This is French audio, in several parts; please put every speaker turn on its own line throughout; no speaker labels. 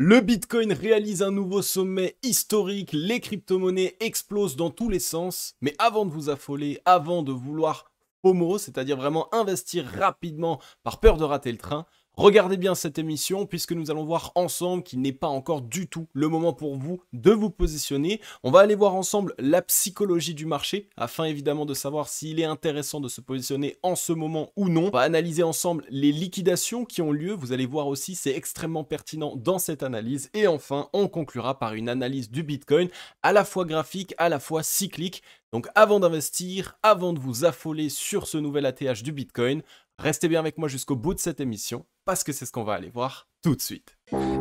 Le Bitcoin réalise un nouveau sommet historique, les crypto-monnaies explosent dans tous les sens, mais avant de vous affoler, avant de vouloir FOMO, c'est-à-dire vraiment investir rapidement par peur de rater le train, regardez bien cette émission puisque nous allons voir ensemble qu'il n'est pas encore du tout le moment pour vous de vous positionner. On va aller voir ensemble la psychologie du marché afin évidemment de savoir s'il est intéressant de se positionner en ce moment ou non. On va analyser ensemble les liquidations qui ont lieu. Vous allez voir aussi, c'est extrêmement pertinent dans cette analyse. Et enfin, on conclura par une analyse du Bitcoin à la fois graphique, à la fois cyclique. Donc avant d'investir, avant de vous affoler sur ce nouvel ATH du Bitcoin, restez bien avec moi jusqu'au bout de cette émission parce que c'est ce qu'on va aller voir tout de suite.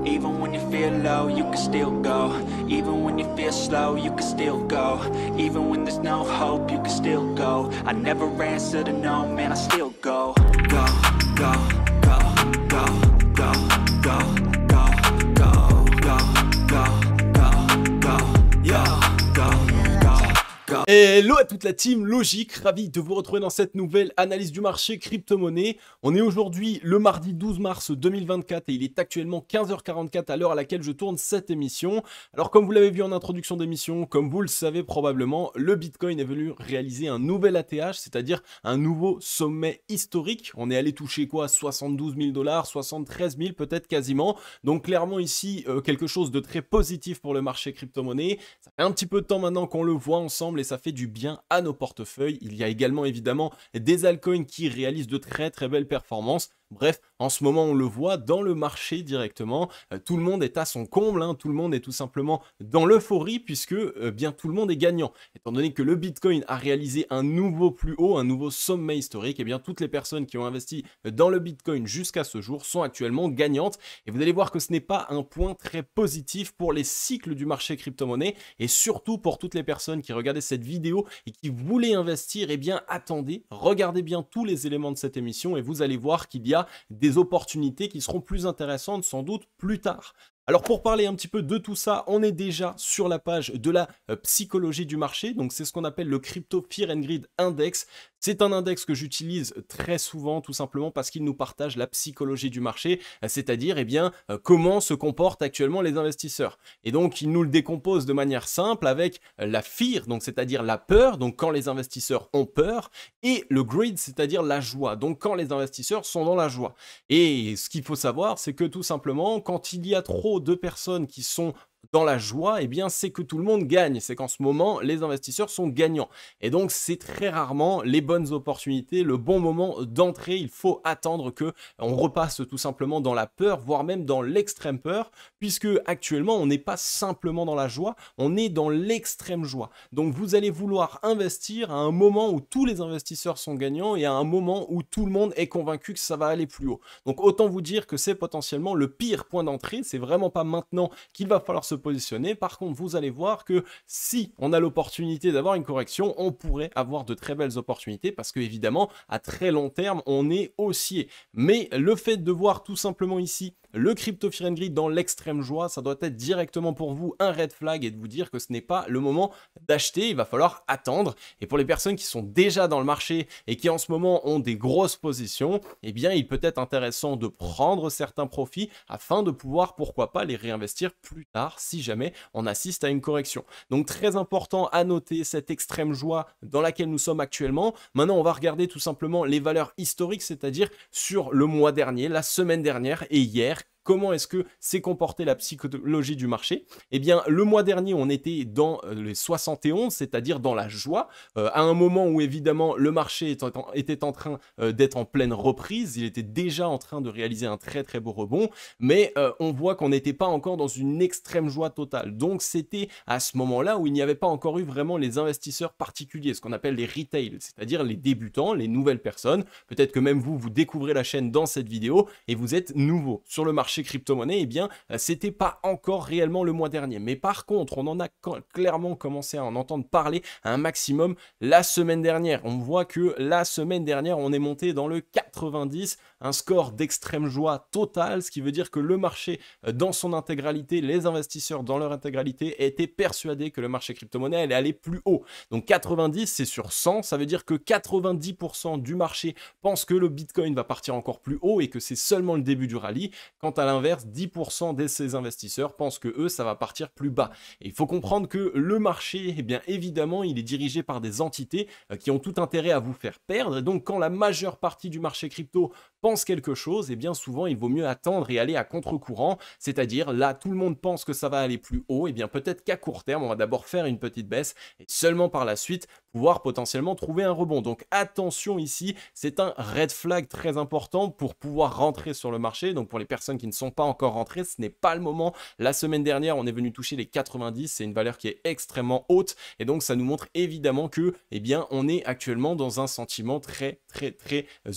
Even when you feel low, you can still go. Even when you feel slow, you can still go. Even when there's no hope, you can still go. I never answer to no, man, I still go. Go, go, go, go, go, go, go, go, go, go, go, go, yo, go, go.
Hello à toute la team Logique, ravi de vous retrouver dans cette nouvelle analyse du marché crypto-monnaie. On est aujourd'hui le mardi 12 mars 2024 et il est actuellement 15h44 à l'heure à laquelle je tourne cette émission. Alors comme vous l'avez vu en introduction d'émission, comme vous le savez probablement, le Bitcoin est venu réaliser un nouvel ATH, c'est-à-dire un nouveau sommet historique. On est allé toucher quoi, 72 000 $, 73 000 peut-être quasiment. Donc clairement ici, quelque chose de très positif pour le marché crypto-monnaie. Ça fait un petit peu de temps maintenant qu'on le voit ensemble et ça fait du bien à nos portefeuilles. Il y a également évidemment des altcoins qui réalisent de très très belles performances. Bref, en ce moment, on le voit dans le marché directement. Tout le monde est à son comble, hein, tout le monde est tout simplement dans l'euphorie puisque bien tout le monde est gagnant. Étant donné que le Bitcoin a réalisé un nouveau plus haut, un nouveau sommet historique, et bien toutes les personnes qui ont investi dans le Bitcoin jusqu'à ce jour sont actuellement gagnantes. Et vous allez voir que ce n'est pas un point très positif pour les cycles du marché crypto-monnaie et surtout pour toutes les personnes qui regardaient cette vidéo et qui voulaient investir. Eh bien, attendez, regardez bien tous les éléments de cette émission et vous allez voir qu'il y a des opportunités qui seront plus intéressantes sans doute plus tard. Alors pour parler un petit peu de tout ça, on est déjà sur la page de la psychologie du marché. Donc c'est ce qu'on appelle le Crypto Fear and Greed Index. C'est un index que j'utilise très souvent tout simplement parce qu'il nous partage la psychologie du marché, c'est-à-dire eh bien, comment se comportent actuellement les investisseurs. Et donc il nous le décompose de manière simple avec la fear, donc c'est-à-dire la peur, donc quand les investisseurs ont peur, et le greed, c'est-à-dire la joie, donc quand les investisseurs sont dans la joie. Et ce qu'il faut savoir, c'est que tout simplement, quand il y a trop de personnes qui sont dans la joie, eh bien, c'est que tout le monde gagne. C'est qu'en ce moment, les investisseurs sont gagnants. Et donc, c'est très rarement les bonnes opportunités, le bon moment d'entrée. Il faut attendre que on repasse tout simplement dans la peur, voire même dans l'extrême peur, puisque actuellement, on n'est pas simplement dans la joie, on est dans l'extrême joie. Donc, vous allez vouloir investir à un moment où tous les investisseurs sont gagnants et à un moment où tout le monde est convaincu que ça va aller plus haut. Donc, autant vous dire que c'est potentiellement le pire point d'entrée. C'est vraiment pas maintenant qu'il va falloir se positionner. Par contre, vous allez voir que si on a l'opportunité d'avoir une correction, on pourrait avoir de très belles opportunités parce que évidemment, à très long terme, on est haussier. Mais le fait de voir tout simplement ici le Crypto Fear and Greed dans l'extrême joie, ça doit être directement pour vous un red flag et de vous dire que ce n'est pas le moment d'acheter, il va falloir attendre. Et pour les personnes qui sont déjà dans le marché et qui en ce moment ont des grosses positions, eh bien il peut être intéressant de prendre certains profits afin de pouvoir, pourquoi pas, les réinvestir plus tard si jamais on assiste à une correction. Donc très important à noter cette extrême joie dans laquelle nous sommes actuellement. Maintenant, on va regarder tout simplement les valeurs historiques, c'est-à-dire sur le mois dernier, la semaine dernière et hier. Comment est-ce que s'est comportée la psychologie du marché? Eh bien, le mois dernier, on était dans les 71, c'est-à-dire dans la joie, à un moment où évidemment le marché était en train d'être en pleine reprise, il était déjà en train de réaliser un très très beau rebond, mais on voit qu'on n'était pas encore dans une extrême joie totale. Donc c'était à ce moment-là où il n'y avait pas encore eu vraiment les investisseurs particuliers, ce qu'on appelle les retail, c'est-à-dire les débutants, les nouvelles personnes. Peut-être que même vous découvrez la chaîne dans cette vidéo et vous êtes nouveau sur le marché crypto-monnaie, eh bien, c'était pas encore réellement le mois dernier. Mais par contre, on en a clairement commencé à en entendre parler à un maximum la semaine dernière. On voit que la semaine dernière, on est monté dans le 90, un score d'extrême joie totale, ce qui veut dire que le marché dans son intégralité, les investisseurs dans leur intégralité étaient persuadés que le marché crypto-monnaie allait aller plus haut. Donc 90, c'est sur 100, ça veut dire que 90% du marché pense que le Bitcoin va partir encore plus haut et que c'est seulement le début du rallye. Quant à l'inverse, 10% de ces investisseurs pensent que eux, ça va partir plus bas. Et il faut comprendre que le marché, eh bien évidemment, il est dirigé par des entités qui ont tout intérêt à vous faire perdre. Et donc, quand la majeure partie du marché crypto pense quelque chose, eh bien souvent, il vaut mieux attendre et aller à contre-courant. C'est-à-dire, là, tout le monde pense que ça va aller plus haut. Eh bien, peut-être qu'à court terme, on va d'abord faire une petite baisse et seulement par la suite, pouvoir potentiellement trouver un rebond. Donc, attention ici, c'est un red flag très important pour pouvoir rentrer sur le marché. Donc, pour les personnes qui ne sont pas encore rentrées, ce n'est pas le moment. La semaine dernière, on est venu toucher les 90. C'est une valeur qui est extrêmement haute. Et donc, ça nous montre évidemment que, eh bien, on est actuellement dans un sentiment très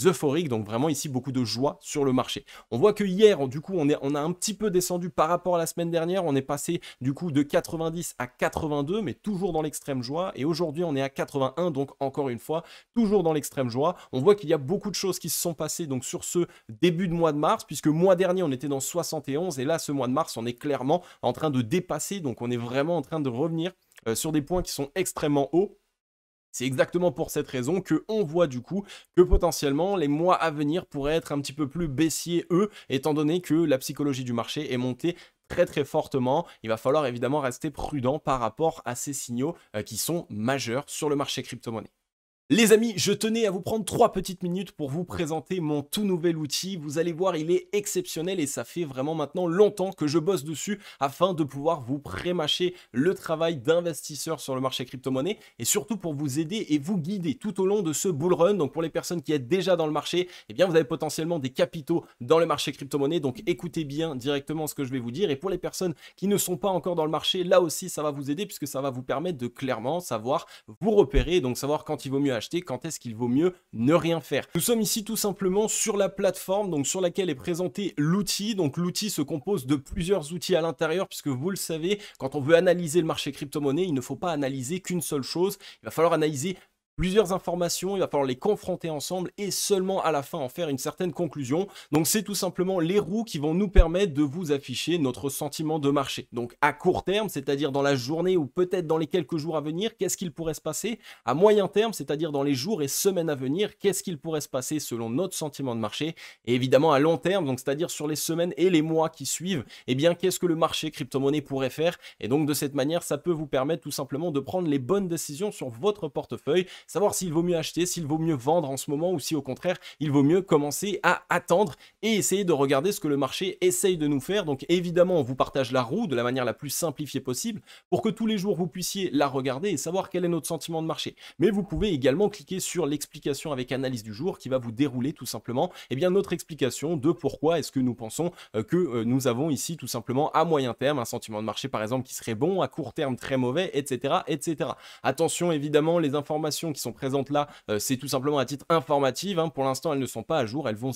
euphorique. Donc, vraiment ici, beaucoup de joie sur le marché. On voit que hier, du coup, on a un petit peu descendu par rapport à la semaine dernière. On est passé, du coup, de 90 à 82, mais toujours dans l'extrême joie. Et aujourd'hui, on est à 81. Donc, encore une fois, toujours dans l'extrême joie. On voit qu'il y a beaucoup de choses qui se sont passées donc sur ce début de mois de mars, puisque mois dernier, on était dans 71. Et là, ce mois de mars, on est clairement en train de dépasser. Donc, on est vraiment en train de revenir sur des points qui sont extrêmement hauts. C'est exactement pour cette raison qu'on voit du coup que potentiellement les mois à venir pourraient être un petit peu plus baissiers eux, étant donné que la psychologie du marché est montée très fortement. Il va falloir évidemment rester prudent par rapport à ces signaux qui sont majeurs sur le marché crypto-monnaie. Les amis, je tenais à vous prendre 3 petites minutes pour vous présenter mon tout nouvel outil. Vous allez voir, il est exceptionnel et ça fait vraiment maintenant longtemps que je bosse dessus afin de pouvoir vous pré-mâcher le travail d'investisseur sur le marché crypto-monnaie et surtout pour vous aider et vous guider tout au long de ce bull run. Donc pour les personnes qui êtes déjà dans le marché, eh bien vous avez potentiellement des capitaux dans le marché crypto-monnaie. Donc écoutez bien directement ce que je vais vous dire. Et pour les personnes qui ne sont pas encore dans le marché, là aussi ça va vous aider puisque ça va vous permettre de clairement savoir vous repérer, donc savoir quand il vaut mieux acheter, quand est-ce qu'il vaut mieux ne rien faire. Nous sommes ici tout simplement sur la plateforme donc sur laquelle est présenté l'outil. Donc l'outil se compose de plusieurs outils à l'intérieur puisque vous le savez, quand on veut analyser le marché crypto-monnaie, il ne faut pas analyser qu'une seule chose. Il va falloir analyser plusieurs informations, il va falloir les confronter ensemble et seulement à la fin en faire une certaine conclusion. Donc c'est tout simplement les roues qui vont nous permettre de vous afficher notre sentiment de marché. Donc à court terme, c'est-à-dire dans la journée ou peut-être dans les quelques jours à venir, qu'est-ce qu'il pourrait se passer? À moyen terme, c'est-à-dire dans les jours et semaines à venir, qu'est-ce qu'il pourrait se passer selon notre sentiment de marché? Et évidemment à long terme, donc c'est-à-dire sur les semaines et les mois qui suivent, eh bien qu'est-ce que le marché crypto-monnaie pourrait faire? Et donc de cette manière, ça peut vous permettre tout simplement de prendre les bonnes décisions sur votre portefeuille, savoir s'il vaut mieux acheter, s'il vaut mieux vendre en ce moment ou si au contraire il vaut mieux commencer à attendre et essayer de regarder ce que le marché essaye de nous faire. Donc évidemment on vous partage la roue de la manière la plus simplifiée possible pour que tous les jours vous puissiez la regarder et savoir quel est notre sentiment de marché. Mais vous pouvez également cliquer sur l'explication avec analyse du jour qui va vous dérouler tout simplement notre explication de pourquoi est-ce que nous pensons que nous avons ici tout simplement à moyen terme un sentiment de marché par exemple qui serait bon, à court terme très mauvais, etc. Attention évidemment, les informations qui sont présentes là, c'est tout simplement à titre informatif. Pour l'instant, elles ne sont pas à jour. Elles vont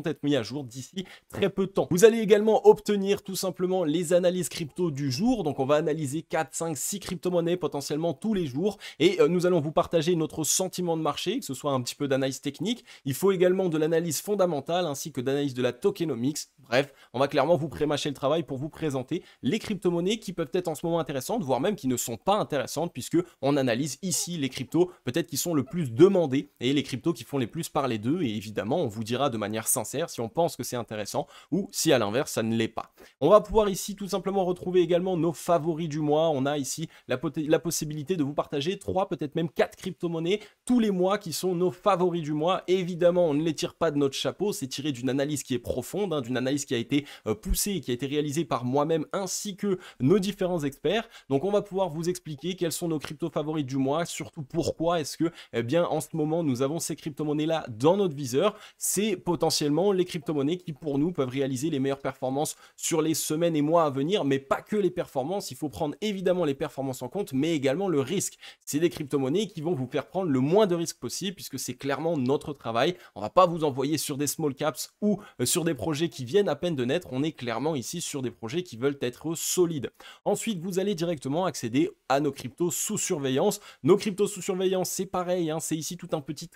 être mises à jour d'ici très peu de temps. Vous allez également obtenir tout simplement les analyses crypto du jour. Donc, on va analyser 4, 5, 6 crypto-monnaies potentiellement tous les jours. Et nous allons vous partager notre sentiment de marché, que ce soit un petit peu d'analyse technique. Il faut également de l'analyse fondamentale ainsi que d'analyse de la tokenomics. Bref, on va clairement vous pré-mâcher le travail pour vous présenter les crypto-monnaies qui peuvent être en ce moment intéressantes, voire même qui ne sont pas intéressantes puisque on analyse ici les cryptos peut-être qui sont le plus demandés et les cryptos qui font les plus parler d'eux. Et évidemment, on vous dira de manière sincère si on pense que c'est intéressant ou si à l'inverse, ça ne l'est pas. On va pouvoir ici tout simplement retrouver également nos favoris du mois. On a ici la possibilité de vous partager 3, peut-être même 4 crypto-monnaies tous les mois qui sont nos favoris du mois. Et évidemment, on ne les tire pas de notre chapeau, c'est tiré d'une analyse qui est profonde, d'une analyse qui a été poussée et qui a été réalisée par moi-même ainsi que nos différents experts. Donc on va pouvoir vous expliquer quels sont nos cryptos favoris du mois, surtout pourquoi est-ce que bien en ce moment nous avons ces crypto-monnaies là dans notre viseur. C'est potentiellement les crypto-monnaies qui pour nous peuvent réaliser les meilleures performances sur les semaines et mois à venir, mais pas que les performances. Il faut prendre évidemment les performances en compte, mais également le risque. C'est des crypto-monnaies qui vont vous faire prendre le moins de risques possible puisque c'est clairement notre travail. On va pas vous envoyer sur des small caps ou sur des projets qui viennent à peine de naître. On est clairement ici sur des projets qui veulent être solides. Ensuite, vous allez directement accéder à nos cryptos sous surveillance. Nos cryptos sous surveillance, c'est pareil, c'est ici tout un petit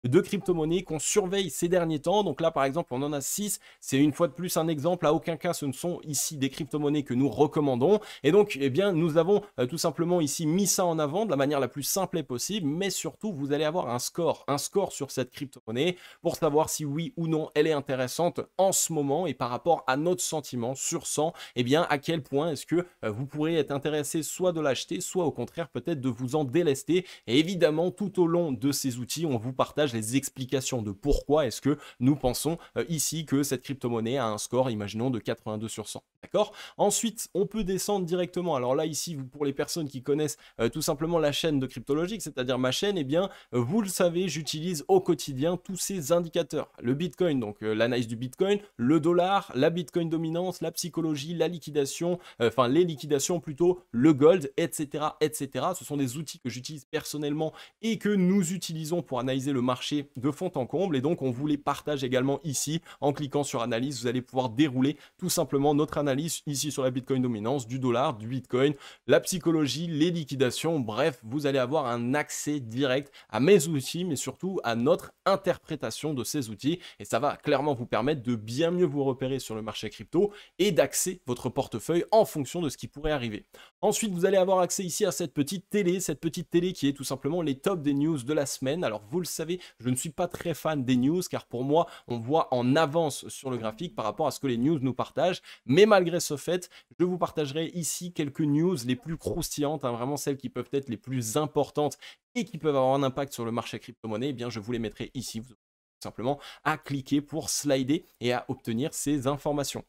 de crypto-monnaies qu'on surveille ces derniers temps. Donc là, par exemple, on en a 6. C'est une fois de plus un exemple. À aucun cas, ce ne sont ici des crypto-monnaies que nous recommandons. Et donc, eh bien, nous avons tout simplement ici mis ça en avant de la manière la plus simple possible. Mais surtout, vous allez avoir un score sur cette crypto-monnaie pour savoir si oui ou non elle est intéressante en ce moment et par rapport à notre sentiment sur 100, eh bien, à quel point est-ce que vous pourrez être intéressé soit de l'acheter, soit au contraire peut-être de vous en délester. Et évidemment, tout au long de ces outils, on vous partage les explications de pourquoi est-ce que nous pensons ici que cette crypto-monnaie a un score, imaginons, de 82 sur 100. D'accord? Ensuite, on peut descendre directement. Alors là, ici, pour les personnes qui connaissent tout simplement la chaîne de Cryptologic, c'est-à-dire ma chaîne, eh bien, vous le savez, j'utilise au quotidien tous ces indicateurs. Le Bitcoin, donc l'analyse du Bitcoin, le dollar, la Bitcoin dominance, la psychologie, la liquidation, enfin les liquidations plutôt, le gold, etc., etc. Ce sont des outils que j'utilise personnellement et que nous utilisons pour analyser le marché de fond en comble. Et donc, on vous les partage également ici. En cliquant sur analyse, vous allez pouvoir dérouler tout simplement notre analyse ici sur la Bitcoin dominance, du dollar, du Bitcoin, la psychologie, les liquidations. Bref, vous allez avoir un accès direct à mes outils, mais surtout à notre interprétation de ces outils. Et ça va clairement vous permettre de bien mieux vous repérer sur le marché crypto et d'axer votre portefeuille en fonction de ce qui pourrait arriver. Ensuite, vous allez avoir accès ici à cette petite télé qui est tout simplement les tops des news de la semaine. Alors, vous le savez, je ne suis pas très fan des news car pour moi, on voit en avance sur le graphique par rapport à ce que les news nous partagent. Mais malgré ce fait, je vous partagerai ici quelques news les plus croustillantes, hein, vraiment celles qui peuvent être les plus importantes et qui peuvent avoir un impact sur le marché crypto-monnaie. Eh bien, je vous les mettrai ici. Vous aurez tout simplement à cliquer pour slider et à obtenir ces informations.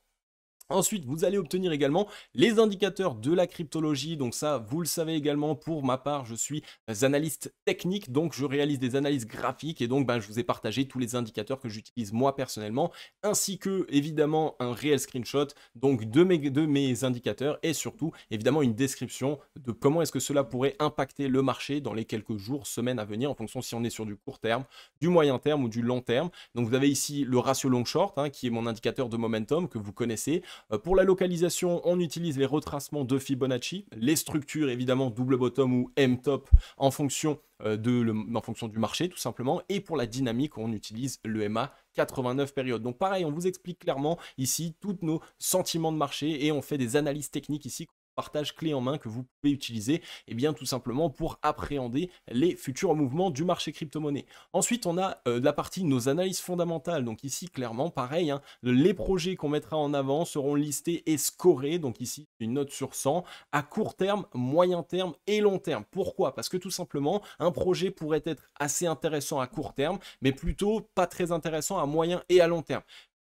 Ensuite, vous allez obtenir également les indicateurs de la cryptologie. Donc ça, vous le savez également, pour ma part, je suis analyste technique, donc je réalise des analyses graphiques et donc je vous ai partagé tous les indicateurs que j'utilise moi personnellement, ainsi que évidemment un réel screenshot donc de mes indicateurs et surtout évidemment une description de comment est-ce que cela pourrait impacter le marché dans les quelques jours, semaines à venir en fonction si on est sur du court terme, du moyen terme ou du long terme. Donc vous avez ici le ratio long short qui est mon indicateur de momentum que vous connaissez. Pour la localisation, on utilise les retracements de Fibonacci, les structures évidemment double bottom ou M-top en fonction du marché tout simplement, et pour la dynamique, on utilise le MA 89 périodes. Donc pareil, on vous explique clairement ici tous nos sentiments de marché et on fait des analyses techniques ici, partage clé en main que vous pouvez utiliser bien tout simplement pour appréhender les futurs mouvements du marché crypto-monnaie. Ensuite, on a la partie nos analyses fondamentales. Donc ici, clairement, pareil, les projets qu'on mettra en avant seront listés et scorés. Donc ici, une note sur 100 à court terme, moyen terme et long terme. Pourquoi? Parce que tout simplement, un projet pourrait être assez intéressant à court terme, mais plutôt pas très intéressant à moyen et à long terme.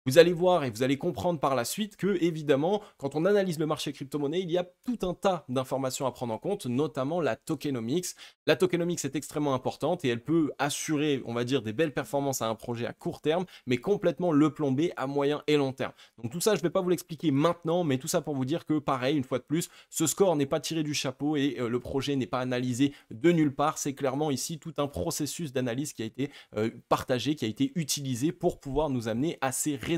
Vous allez voir et vous allez comprendre par la suite que, évidemment, quand on analyse le marché crypto-monnaie, il y a tout un tas d'informations à prendre en compte, notamment la tokenomics. La tokenomics est extrêmement importante et elle peut assurer, on va dire, des belles performances à un projet à court terme, mais complètement le plomber à moyen et long terme. Donc tout ça, je ne vais pas vous l'expliquer maintenant, mais tout ça pour vous dire que, pareil, une fois de plus, ce score n'est pas tiré du chapeau et le projet n'est pas analysé de nulle part. C'est clairement ici tout un processus d'analyse qui a été partagé, qui a été utilisé pour pouvoir nous amener à ces résultats-là.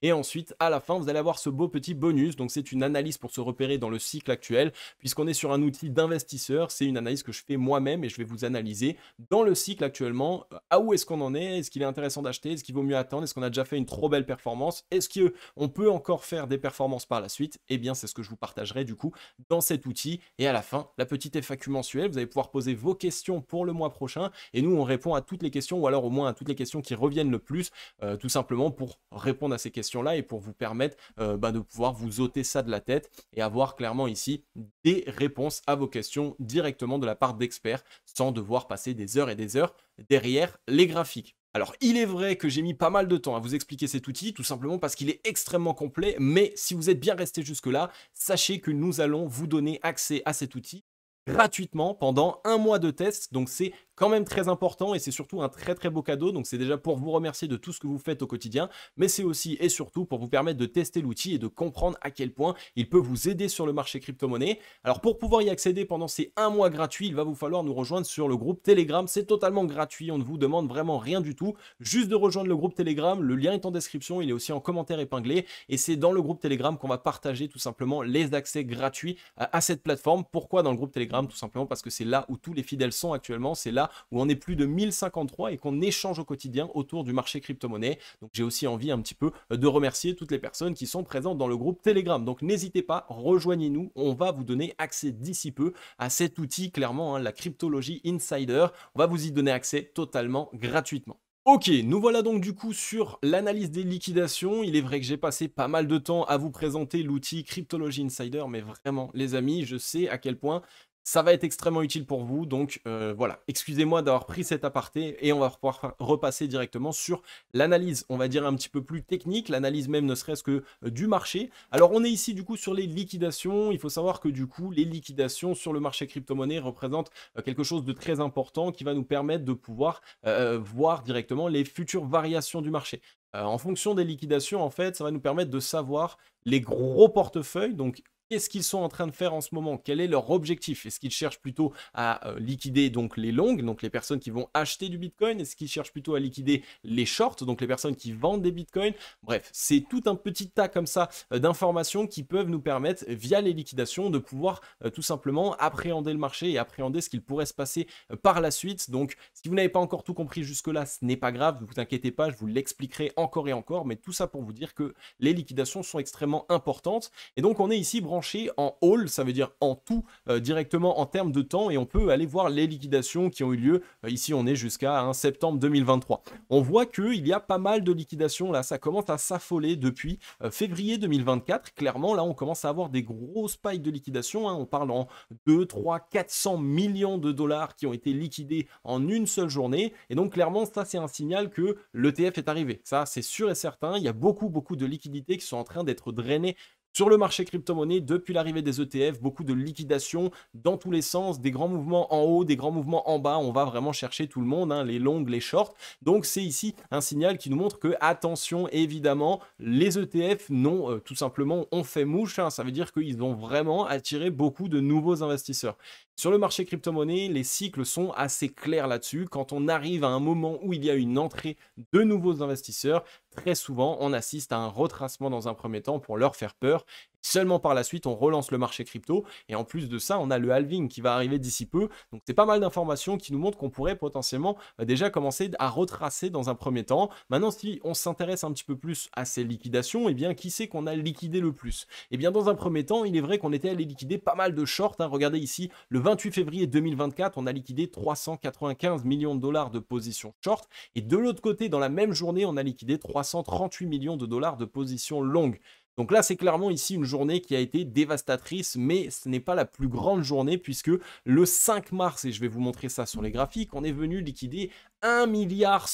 Et ensuite, à la fin, vous allez avoir ce beau petit bonus. Donc, c'est une analyse pour se repérer dans le cycle actuel. Puisqu'on est sur un outil d'investisseur, c'est une analyse que je fais moi-même et je vais vous analyser dans le cycle actuellement. À où est-ce qu'on en est? Est-ce qu'il est intéressant d'acheter? Est-ce qu'il vaut mieux attendre? Est-ce qu'on a déjà fait une trop belle performance? Est-ce qu'on peut encore faire des performances par la suite? Eh bien, c'est ce que je vous partagerai du coup dans cet outil. Et à la fin, la petite FAQ mensuelle. Vous allez pouvoir poser vos questions pour le mois prochain. Et nous, on répond à toutes les questions ou alors au moins à toutes les questions qui reviennent le plus, tout simplement pour répondre à ces questions-là et pour vous permettre de pouvoir vous ôter ça de la tête et avoir clairement ici des réponses à vos questions directement de la part d'experts sans devoir passer des heures et des heures derrière les graphiques. Alors, il est vrai que j'ai mis pas mal de temps à vous expliquer cet outil, tout simplement parce qu'il est extrêmement complet, mais si vous êtes bien resté jusque-là, sachez que nous allons vous donner accès à cet outil gratuitement pendant un mois de test. Donc c'est quand même très important et c'est surtout un très très beau cadeau. Donc c'est déjà pour vous remercier de tout ce que vous faites au quotidien, mais c'est aussi et surtout pour vous permettre de tester l'outil et de comprendre à quel point il peut vous aider sur le marché crypto-monnaie. Alors pour pouvoir y accéder pendant ces un mois gratuits, il va vous falloir nous rejoindre sur le groupe Telegram. C'est totalement gratuit, on ne vous demande vraiment rien du tout, juste de rejoindre le groupe Telegram. Le lien est en description, il est aussi en commentaire épinglé et c'est dans le groupe Telegram qu'on va partager tout simplement les accès gratuits à cette plateforme. Pourquoi dans le groupe Telegram? Tout simplement parce que c'est là où tous les fidèles sont actuellement, c'est là là où on est plus de 1053 et qu'on échange au quotidien autour du marché crypto-monnaie. Donc j'ai aussi envie un petit peu de remercier toutes les personnes qui sont présentes dans le groupe Telegram. Donc n'hésitez pas, rejoignez-nous, on va vous donner accès d'ici peu à cet outil, clairement, hein, la Cryptology Insider. On va vous y donner accès totalement gratuitement. Ok, nous voilà donc du coup sur l'analyse des liquidations. Il est vrai que j'ai passé pas mal de temps à vous présenter l'outil Cryptology Insider, mais vraiment les amis, je sais à quel point ça va être extrêmement utile pour vous. Donc voilà, excusez-moi d'avoir pris cet aparté et on va pouvoir repasser directement sur l'analyse, on va dire un petit peu plus technique, l'analyse même ne serait-ce que du marché. Alors on est ici du coup sur les liquidations. Il faut savoir que du coup les liquidations sur le marché crypto-monnaie représentent quelque chose de très important qui va nous permettre de pouvoir voir directement les futures variations du marché. En fonction des liquidations, en fait, ça va nous permettre de savoir les gros portefeuilles, donc qu'est-ce qu'ils sont en train de faire en ce moment? Quel est leur objectif? Est-ce qu'ils cherchent plutôt à liquider donc les longues, donc les personnes qui vont acheter du Bitcoin? Est-ce qu'ils cherchent plutôt à liquider les shorts, donc les personnes qui vendent des Bitcoins? Bref, c'est tout un petit tas comme ça d'informations qui peuvent nous permettre, via les liquidations, de pouvoir tout simplement appréhender le marché et appréhender ce qu'il pourrait se passer par la suite. Donc, si vous n'avez pas encore tout compris jusque-là, ce n'est pas grave, ne vous inquiétez pas, je vous l'expliquerai encore et encore, mais tout ça pour vous dire que les liquidations sont extrêmement importantes. Et donc, on est ici branché en all, ça veut dire en tout directement en termes de temps, et on peut aller voir les liquidations qui ont eu lieu. Ici on est jusqu'à septembre 2023. On voit qu'il y a pas mal de liquidations là, ça commence à s'affoler depuis février 2024. Clairement là on commence à avoir des gros spikes de liquidation, hein. On parle en 2, 3, 400 millions de dollars qui ont été liquidés en une seule journée, et donc clairement ça c'est un signal que l'ETF est arrivé. Ça c'est sûr et certain, il y a beaucoup de liquidités qui sont en train d'être drainées sur le marché crypto-monnaie, depuis l'arrivée des ETF, beaucoup de liquidations dans tous les sens, des grands mouvements en haut, des grands mouvements en bas. On va vraiment chercher tout le monde, hein, les longues, les shorts. Donc c'est ici un signal qui nous montre que, attention, évidemment, les ETF n'ont tout simplement ont fait mouche, hein. Ça veut dire qu'ils ont vraiment attiré beaucoup de nouveaux investisseurs. Sur le marché crypto-monnaie, les cycles sont assez clairs là-dessus. Quand on arrive à un moment où il y a une entrée de nouveaux investisseurs, très souvent, on assiste à un retracement dans un premier temps pour leur faire peur. Seulement par la suite, on relance le marché crypto. Et en plus de ça, on a le halving qui va arriver d'ici peu. Donc, c'est pas mal d'informations qui nous montrent qu'on pourrait potentiellement déjà commencer à retracer dans un premier temps. Maintenant, si on s'intéresse un petit peu plus à ces liquidations, eh bien, qui c'est qu'on a liquidé le plus? Eh bien, dans un premier temps, il est vrai qu'on était allé liquider pas mal de shorts, hein. Regardez ici, le 28 février 2024, on a liquidé 395 millions de dollars de positions short. Et de l'autre côté, dans la même journée, on a liquidé 338 millions de dollars de positions longues. Donc là, c'est clairement ici une journée qui a été dévastatrice, mais ce n'est pas la plus grande journée puisque le 5 mars, et je vais vous montrer ça sur les graphiques, on est venu liquider 1,1 milliard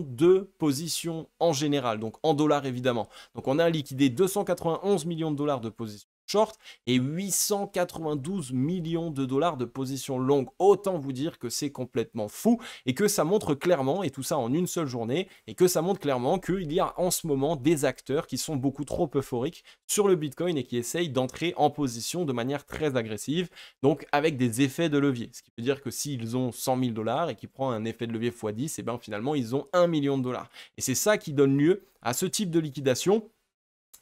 de positions en général, donc en dollars évidemment. Donc on a liquidé 291 millions de dollars de positions short et 892 millions de dollars de positions longues. Autant vous dire que c'est complètement fou et que ça montre clairement, et tout ça en une seule journée, et que ça montre clairement qu'il y a en ce moment des acteurs qui sont beaucoup trop euphoriques sur le Bitcoin et qui essayent d'entrer en position de manière très agressive, donc avec des effets de levier. Ce qui veut dire que s'ils ont 100 000 dollars et qu'ils prennent un effet de levier x 10, et bien finalement ils ont 1 million de dollars. Et c'est ça qui donne lieu à ce type de liquidation.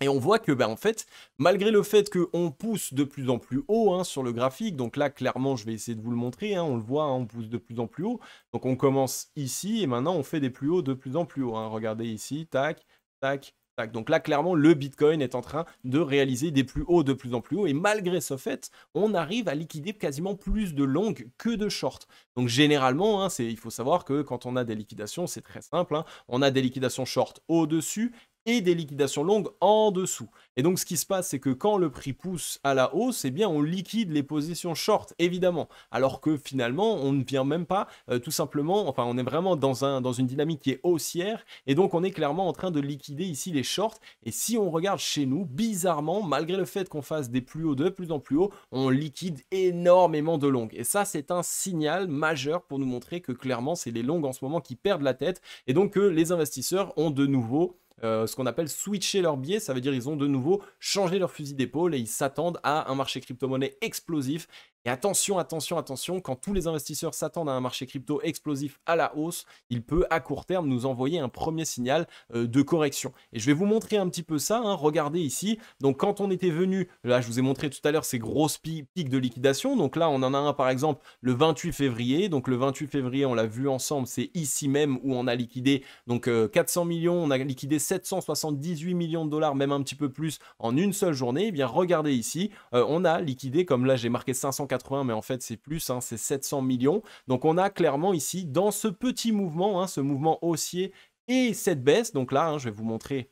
Et on voit que, en fait, malgré le fait qu'on pousse de plus en plus haut, hein, sur le graphique, donc là, clairement, je vais essayer de vous le montrer, hein, on le voit, hein, on pousse de plus en plus haut. Donc on commence ici et maintenant on fait des plus hauts de plus en plus haut, hein. Regardez ici, tac, tac, tac. Donc là, clairement, le Bitcoin est en train de réaliser des plus hauts de plus en plus haut. Et malgré ce fait, on arrive à liquider quasiment plus de longues que de short. Donc généralement, hein, il faut savoir que quand on a des liquidations, c'est très simple, hein, on a des liquidations short au-dessus et des liquidations longues en dessous. Et donc ce qui se passe, c'est que quand le prix pousse à la hausse, eh bien on liquide les positions short, évidemment. Alors que finalement, on ne vient même pas tout simplement, enfin on est vraiment dans une dynamique qui est haussière, et donc on est clairement en train de liquider ici les shorts. Et si on regarde chez nous, bizarrement, malgré le fait qu'on fasse des plus hauts de plus en plus haut, on liquide énormément de longues. Et ça, c'est un signal majeur pour nous montrer que clairement, c'est les longues en ce moment qui perdent la tête, et donc que les investisseurs ont de nouveau ce qu'on appelle switcher leur biais. Ça veut dire ils ont de nouveau changé leur fusil d'épaule et ils s'attendent à un marché crypto-monnaie explosif. Et attention, attention, attention, quand tous les investisseurs s'attendent à un marché crypto explosif à la hausse, il peut à court terme nous envoyer un premier signal de correction. Et je vais vous montrer un petit peu ça, hein. Regardez ici, donc quand on était venu, là je vous ai montré tout à l'heure ces grosses pics de liquidation, donc là on en a un par exemple le 28 février, donc le 28 février on l'a vu ensemble, c'est ici même où on a liquidé donc 400 millions, on a liquidé 778 millions de dollars, même un petit peu plus en une seule journée. Et bien regardez ici, on a liquidé, comme là j'ai marqué 580, mais en fait c'est plus, hein, c'est 700 millions. Donc on a clairement ici, dans ce petit mouvement, hein, ce mouvement haussier et cette baisse, donc là, hein, je vais vous montrer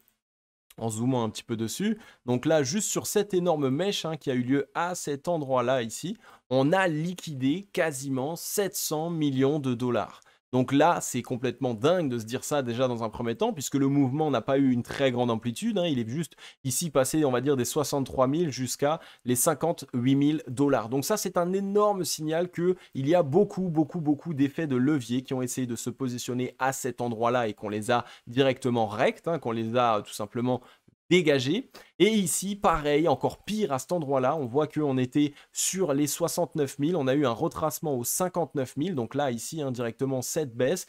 en zoomant un petit peu dessus. Donc là, juste sur cette énorme mèche, hein, qui a eu lieu à cet endroit-là ici, on a liquidé quasiment 700 millions de dollars. Donc là, c'est complètement dingue de se dire ça déjà dans un premier temps, puisque le mouvement n'a pas eu une très grande amplitude, hein. Il est juste ici passé, on va dire, des 63 000 jusqu'à les 58 000 dollars. Donc ça, c'est un énorme signal qu'il y a beaucoup, beaucoup, beaucoup d'effets de levier qui ont essayé de se positionner à cet endroit-là et qu'on les a directement rect, hein, qu'on les a tout simplement dégagé. Et ici, pareil, encore pire à cet endroit-là, on voit qu'on était sur les 69 000, on a eu un retracement aux 59 000, donc là, ici, indirectement, cette baisse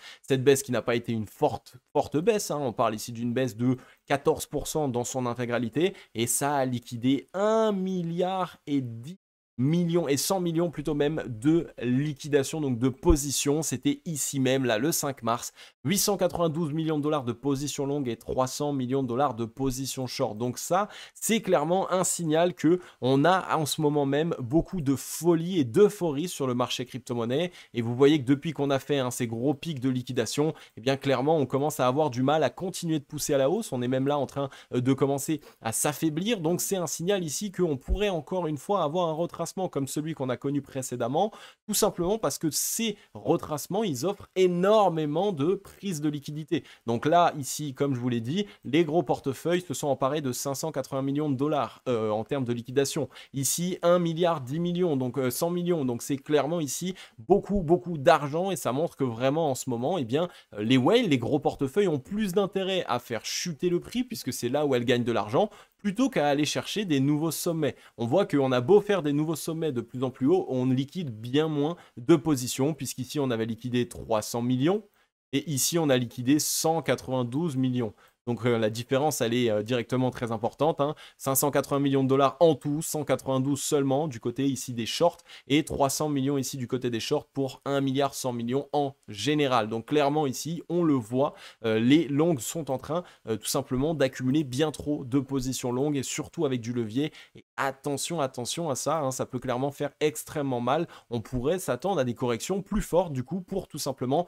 qui n'a pas été une forte baisse, hein, on parle ici d'une baisse de 14% dans son intégralité, et ça a liquidé 1,10 milliard millions et 100 millions plutôt même de liquidation, donc de position. C'était ici même, là, le 5 mars, 892 millions de dollars de position longue et 300 millions de dollars de position short. Donc ça, c'est clairement un signal que on a en ce moment même beaucoup de folie et d'euphorie sur le marché crypto-monnaie. Et vous voyez que depuis qu'on a fait ces gros pics de liquidation, eh bien clairement, on commence à avoir du mal à continuer de pousser à la hausse. On est même là en train de commencer à s'affaiblir. Donc c'est un signal ici qu'on pourrait encore une fois avoir un retracement comme celui qu'on a connu précédemment, tout simplement parce que ces retracements, ils offrent énormément de prise de liquidité. Donc là, ici, comme je vous l'ai dit, les gros portefeuilles se sont emparés de 580 millions de dollars en termes de liquidation. Ici, 1 milliard 10 millions, donc 100 millions. Donc c'est clairement ici beaucoup, beaucoup d'argent et ça montre que vraiment en ce moment, eh bien, les whales, les gros portefeuilles ont plus d'intérêt à faire chuter le prix puisque c'est là où elles gagnent de l'argent plutôt qu'à aller chercher des nouveaux sommets. On voit qu'on a beau faire des nouveaux sommets de plus en plus haut, on liquide bien moins de positions, puisqu'ici on avait liquidé 300 millions, et ici on a liquidé 192 millions. Donc la différence, elle est directement très importante, hein. 580 millions de dollars en tout, 192 seulement du côté ici des shorts et 300 millions ici du côté des shorts pour 1 milliard 100 millions en général. Donc clairement ici, on le voit, les longues sont en train tout simplement d'accumuler bien trop de positions longues et surtout avec du levier. Et attention, attention à ça, hein, ça peut clairement faire extrêmement mal. On pourrait s'attendre à des corrections plus fortes du coup pour tout simplement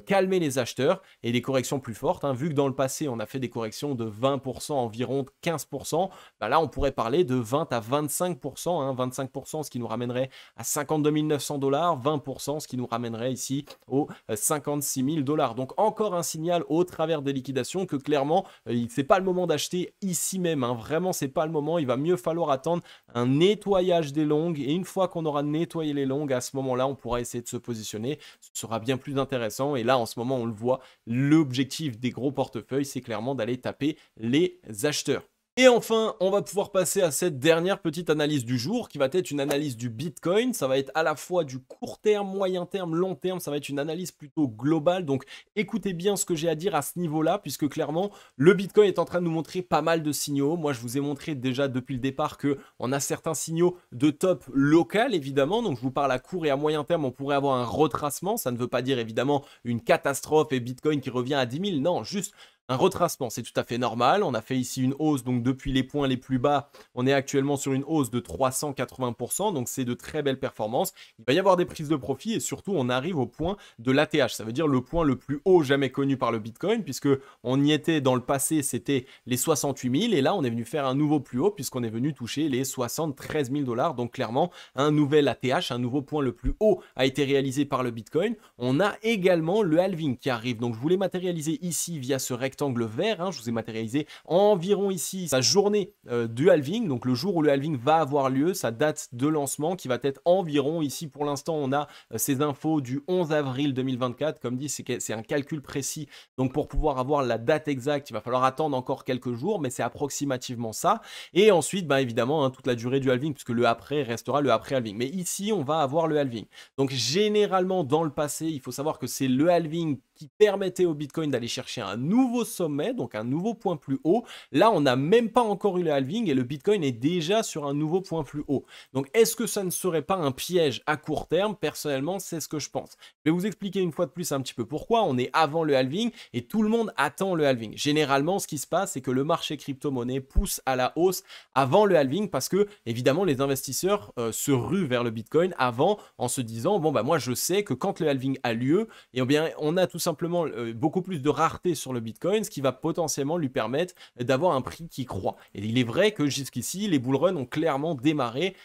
calmer les acheteurs et des corrections plus fortes, hein, vu que dans le passé, on a fait des corrections de 20%, environ 15%, bah là on pourrait parler de 20 à 25%, hein, 25% ce qui nous ramènerait à 52 900 dollars, 20% ce qui nous ramènerait ici aux 56 000 dollars. Donc encore un signal au travers des liquidations que clairement c'est pas le moment d'acheter ici même, hein, vraiment c'est pas le moment, il va mieux falloir attendre un nettoyage des longues et une fois qu'on aura nettoyé les longues, à ce moment-là on pourra essayer de se positionner, ce sera bien plus intéressant et là en ce moment on le voit, l'objectif des gros portefeuilles c'est clairement d'aller taper les acheteurs. Et enfin, on va pouvoir passer à cette dernière petite analyse du jour qui va être une analyse du Bitcoin. Ça va être à la fois du court terme, moyen terme, long terme. Ça va être une analyse plutôt globale. Donc écoutez bien ce que j'ai à dire à ce niveau-là puisque clairement, le Bitcoin est en train de nous montrer pas mal de signaux. Moi, je vous ai montré déjà depuis le départ qu'on a certains signaux de top local évidemment. Donc je vous parle à court et à moyen terme, on pourrait avoir un retracement. Ça ne veut pas dire évidemment une catastrophe et Bitcoin qui revient à 10 000. Non, juste un retracement, c'est tout à fait normal. On a fait ici une hausse, donc depuis les points les plus bas, on est actuellement sur une hausse de 380%, donc c'est de très belles performances. Il va y avoir des prises de profit et surtout, on arrive au point de l'ATH. Ça veut dire le point le plus haut jamais connu par le Bitcoin, puisque on y était dans le passé, c'était les 68 000, et là, on est venu faire un nouveau plus haut, puisqu'on est venu toucher les 73 000 dollars. Donc clairement, un nouvel ATH, un nouveau point le plus haut a été réalisé par le Bitcoin. On a également le halving qui arrive. Donc je voulais matérialiser ici via ce rectangle rectangle vert, hein, je vous ai matérialisé environ ici sa journée du halving, donc le jour où le halving va avoir lieu, sa date de lancement qui va être environ, ici pour l'instant on a ces infos du 11 avril 2024, comme dit c'est un calcul précis, donc pour pouvoir avoir la date exacte, il va falloir attendre encore quelques jours, mais c'est approximativement ça, et ensuite bah, évidemment hein, toute la durée du halving, puisque le après restera le après halving, mais ici on va avoir le halving. Donc généralement dans le passé, il faut savoir que c'est le halving qui permettait au Bitcoin d'aller chercher un nouveau sommet, donc un nouveau point plus haut. Là, on n'a même pas encore eu le halving et le Bitcoin est déjà sur un nouveau point plus haut. Donc, est-ce que ça ne serait pas un piège à court terme? Personnellement, c'est ce que je pense. Je vais vous expliquer une fois de plus un petit peu pourquoi. On est avant le halving et tout le monde attend le halving. Généralement, ce qui se passe, c'est que le marché crypto-monnaie pousse à la hausse avant le halving parce que, évidemment, les investisseurs se ruent vers le Bitcoin avant en se disant, bon, bah moi, je sais que quand le halving a lieu, et bien, on a tout simplement beaucoup plus de rareté sur le Bitcoin, ce qui va potentiellement lui permettre d'avoir un prix qui croît. Et il est vrai que jusqu'ici, les bull runs ont clairement démarré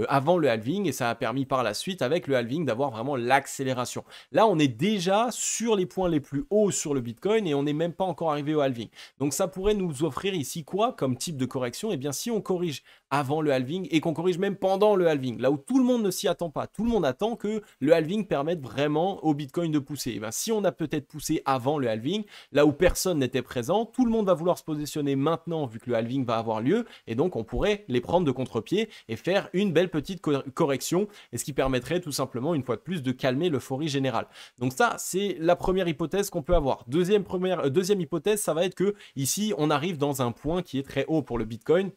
avant le halving et ça a permis par la suite, avec le halving, d'avoir vraiment l'accélération. Là, on est déjà sur les points les plus hauts sur le Bitcoin et on n'est même pas encore arrivé au halving. Donc ça pourrait nous offrir ici quoi comme type de correction? Et bien si on corrige avant le halving et qu'on corrige même pendant le halving, là où tout le monde ne s'y attend pas, tout le monde attend que le halving permette vraiment au Bitcoin de pousser. Et bien si on a peut-être poussé avant le halving, là où personne n'était présent, tout le monde va vouloir se positionner maintenant vu que le halving va avoir lieu et donc on pourrait les prendre de contre-pied et faire une belle petite correction et ce qui permettrait tout simplement une fois de plus de calmer l'euphorie générale. Donc ça c'est la première hypothèse qu'on peut avoir. Deuxième hypothèse, ça va être que ici on arrive dans un point qui est très haut pour le Bitcoin.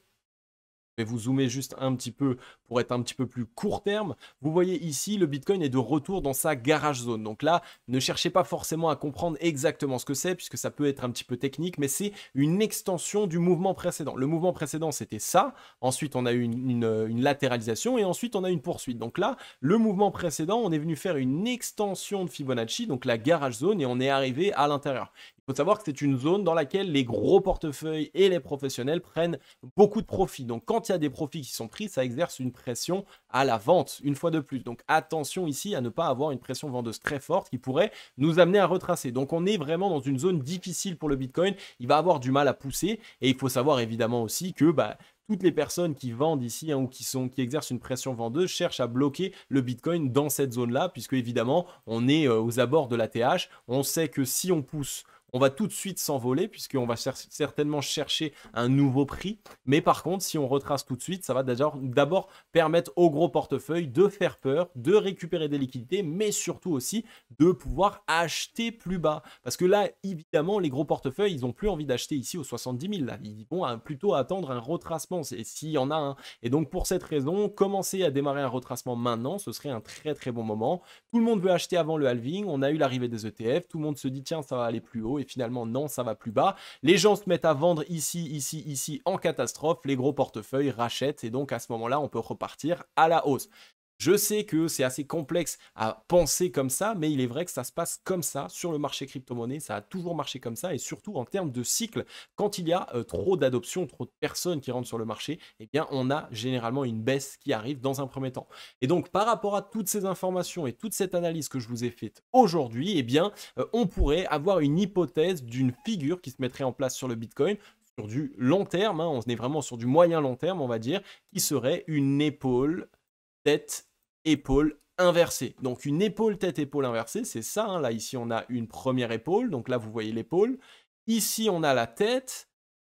Je vais vous zoomer juste un petit peu pour être un petit peu plus court terme. Vous voyez ici, le Bitcoin est de retour dans sa garage zone. Donc là, ne cherchez pas forcément à comprendre exactement ce que c'est, puisque ça peut être un petit peu technique, mais c'est une extension du mouvement précédent. Le mouvement précédent, c'était ça. Ensuite, on a eu une latéralisation et ensuite, on a une poursuite. Donc là, le mouvement précédent, on est venu faire une extension de Fibonacci, donc la garage zone, et on est arrivé à l'intérieur. Il faut savoir que c'est une zone dans laquelle les gros portefeuilles et les professionnels prennent beaucoup de profits. Donc quand il y a des profits qui sont pris, ça exerce une pression à la vente, une fois de plus. Donc attention ici à ne pas avoir une pression vendeuse très forte qui pourrait nous amener à retracer. Donc on est vraiment dans une zone difficile pour le Bitcoin. Il va avoir du mal à pousser et il faut savoir évidemment aussi que toutes les personnes qui vendent ici hein, ou qui exercent une pression vendeuse cherchent à bloquer le Bitcoin dans cette zone-là, puisque évidemment, on est aux abords de la TH. On sait que si on pousse, on va tout de suite s'envoler puisqu'on va certainement chercher un nouveau prix. Mais par contre, si on retrace tout de suite, ça va d'abord permettre aux gros portefeuilles de faire peur, de récupérer des liquidités, mais surtout aussi de pouvoir acheter plus bas. Parce que là, évidemment, les gros portefeuilles, ils n'ont plus envie d'acheter ici aux 70 000. Là. Ils vont plutôt attendre un retracement, s'il y en a un. Et donc, pour cette raison, commencer à démarrer un retracement maintenant, ce serait un très très bon moment. Tout le monde veut acheter avant le halving. On a eu l'arrivée des ETF. Tout le monde se dit, tiens, ça va aller plus haut. Et finalement, non, ça va plus bas. Les gens se mettent à vendre ici en catastrophe. Les gros portefeuilles rachètent et donc à ce moment-là, on peut repartir à la hausse. Je sais que c'est assez complexe à penser comme ça, mais il est vrai que ça se passe comme ça sur le marché crypto-monnaie. Ça a toujours marché comme ça et surtout en termes de cycle, quand il y a trop d'adoption, trop de personnes qui rentrent sur le marché, eh bien on a généralement une baisse qui arrive dans un premier temps. Et donc par rapport à toutes ces informations et toute cette analyse que je vous ai faite aujourd'hui, eh bien on pourrait avoir une hypothèse d'une figure qui se mettrait en place sur le Bitcoin sur du long terme, hein, on est vraiment sur du moyen long terme, on va dire, qui serait une épaule tête, épaule inversée. Donc une épaule, tête, épaule inversée, c'est ça. Hein. Là, ici, on a une première épaule. Donc là, vous voyez l'épaule. Ici, on a la tête.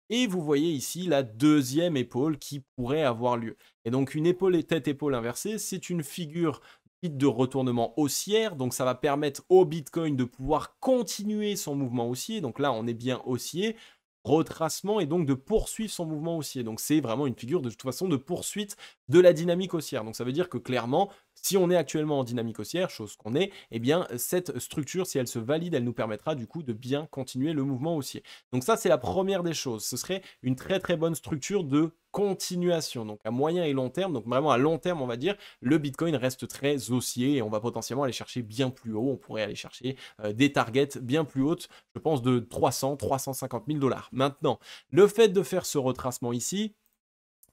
Et vous voyez ici la deuxième épaule qui pourrait avoir lieu. Et donc une épaule et tête, épaule inversée, c'est une figure dite de retournement haussière. Donc ça va permettre au Bitcoin de pouvoir continuer son mouvement haussier. Donc là, on est bien haussier. Retracement et donc de poursuivre son mouvement haussier. Donc c'est vraiment une figure de toute façon de poursuite de la dynamique haussière. Donc ça veut dire que clairement, si on est actuellement en dynamique haussière, chose qu'on est, eh bien cette structure, si elle se valide, elle nous permettra du coup de bien continuer le mouvement haussier. Donc ça, c'est la première des choses. Ce serait une très très bonne structure de continuation. Donc à moyen et long terme, donc vraiment à long terme, on va dire, le Bitcoin reste très haussier et on va potentiellement aller chercher bien plus haut. On pourrait aller chercher des targets bien plus hautes, je pense de 300, 350 000 $. Maintenant, le fait de faire ce retracement ici,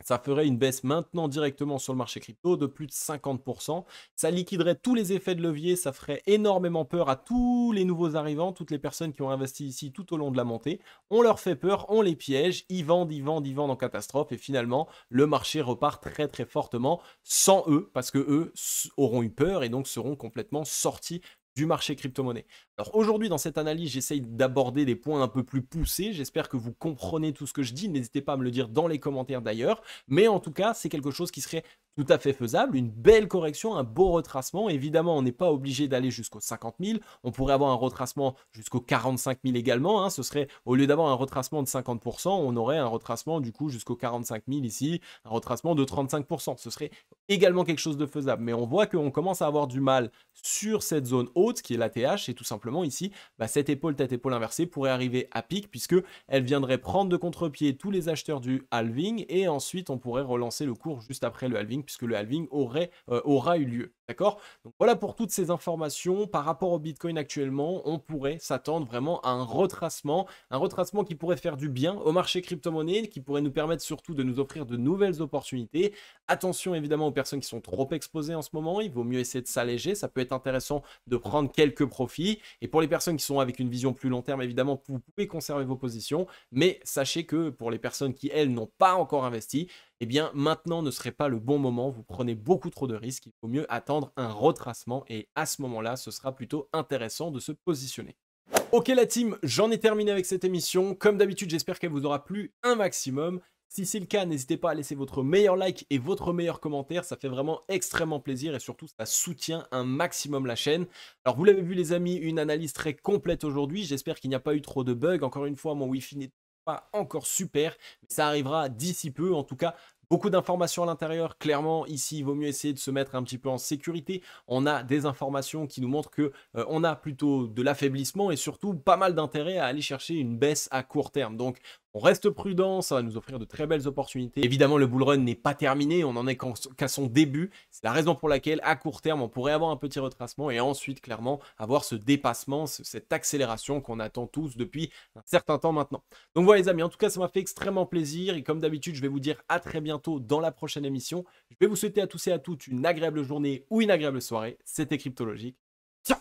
Ça ferait une baisse maintenant directement sur le marché crypto de plus de 50%. Ça liquiderait tous les effets de levier, ça ferait énormément peur à tous les nouveaux arrivants, toutes les personnes qui ont investi ici tout au long de la montée. On leur fait peur, on les piège, ils vendent, ils vendent, ils vendent en catastrophe et finalement le marché repart très très fortement sans eux parce que eux auront eu peur et donc seront complètement sortis du marché crypto-monnaie. Alors aujourd'hui dans cette analyse, j'essaye d'aborder des points un peu plus poussés. J'espère que vous comprenez tout ce que je dis. N'hésitez pas à me le dire dans les commentaires d'ailleurs. Mais en tout cas, c'est quelque chose qui serait tout à fait faisable, une belle correction, un beau retracement. Évidemment, on n'est pas obligé d'aller jusqu'aux 50 000. On pourrait avoir un retracement jusqu'aux 45 000 également. Hein. Ce serait, au lieu d'avoir un retracement de 50%, on aurait un retracement du coup jusqu'aux 45 000 ici, un retracement de 35%. Ce serait également quelque chose de faisable. Mais on voit qu'on commence à avoir du mal sur cette zone haute qui est la TH et tout simplement ici, cette épaule tête-épaule inversée pourrait arriver à pic puisque elle viendrait prendre de contre-pied tous les acheteurs du halving et ensuite on pourrait relancer le cours juste après le halving puisque le halving aura eu lieu. D'accord? Donc voilà pour toutes ces informations. Par rapport au Bitcoin actuellement, on pourrait s'attendre vraiment à un retracement qui pourrait faire du bien au marché crypto-monnaie, qui pourrait nous permettre surtout de nous offrir de nouvelles opportunités. Attention évidemment aux personnes qui sont trop exposées en ce moment, il vaut mieux essayer de s'alléger, ça peut être intéressant de prendre quelques profits. Et pour les personnes qui sont avec une vision plus long terme, évidemment, vous pouvez conserver vos positions, mais sachez que pour les personnes qui, elles, n'ont pas encore investi, eh bien maintenant ne serait pas le bon moment, vous prenez beaucoup trop de risques, il faut mieux attendre un retracement et à ce moment-là, ce sera plutôt intéressant de se positionner. Ok la team, j'en ai terminé avec cette émission. Comme d'habitude, j'espère qu'elle vous aura plu un maximum. Si c'est le cas, n'hésitez pas à laisser votre meilleur like et votre meilleur commentaire, ça fait vraiment extrêmement plaisir et surtout ça soutient un maximum la chaîne. Alors vous l'avez vu les amis, une analyse très complète aujourd'hui, j'espère qu'il n'y a pas eu trop de bugs. Encore une fois, mon Wi-Fi n'est pas encore super, mais ça arrivera d'ici peu. En tout cas, beaucoup d'informations à l'intérieur. Clairement, ici, il vaut mieux essayer de se mettre un petit peu en sécurité. On a des informations qui nous montrent que on a plutôt de l'affaiblissement et surtout pas mal d'intérêt à aller chercher une baisse à court terme. Donc, on reste prudent, ça va nous offrir de très belles opportunités. Évidemment, le bull run n'est pas terminé, on n'en est qu'à son début. C'est la raison pour laquelle, à court terme, on pourrait avoir un petit retracement et ensuite, clairement, avoir ce dépassement, cette accélération qu'on attend tous depuis un certain temps maintenant. Donc voilà les amis, en tout cas, ça m'a fait extrêmement plaisir et comme d'habitude, je vais vous dire à très bientôt dans la prochaine émission. Je vais vous souhaiter à tous et à toutes une agréable journée ou une agréable soirée. C'était Cryptologique. Ciao!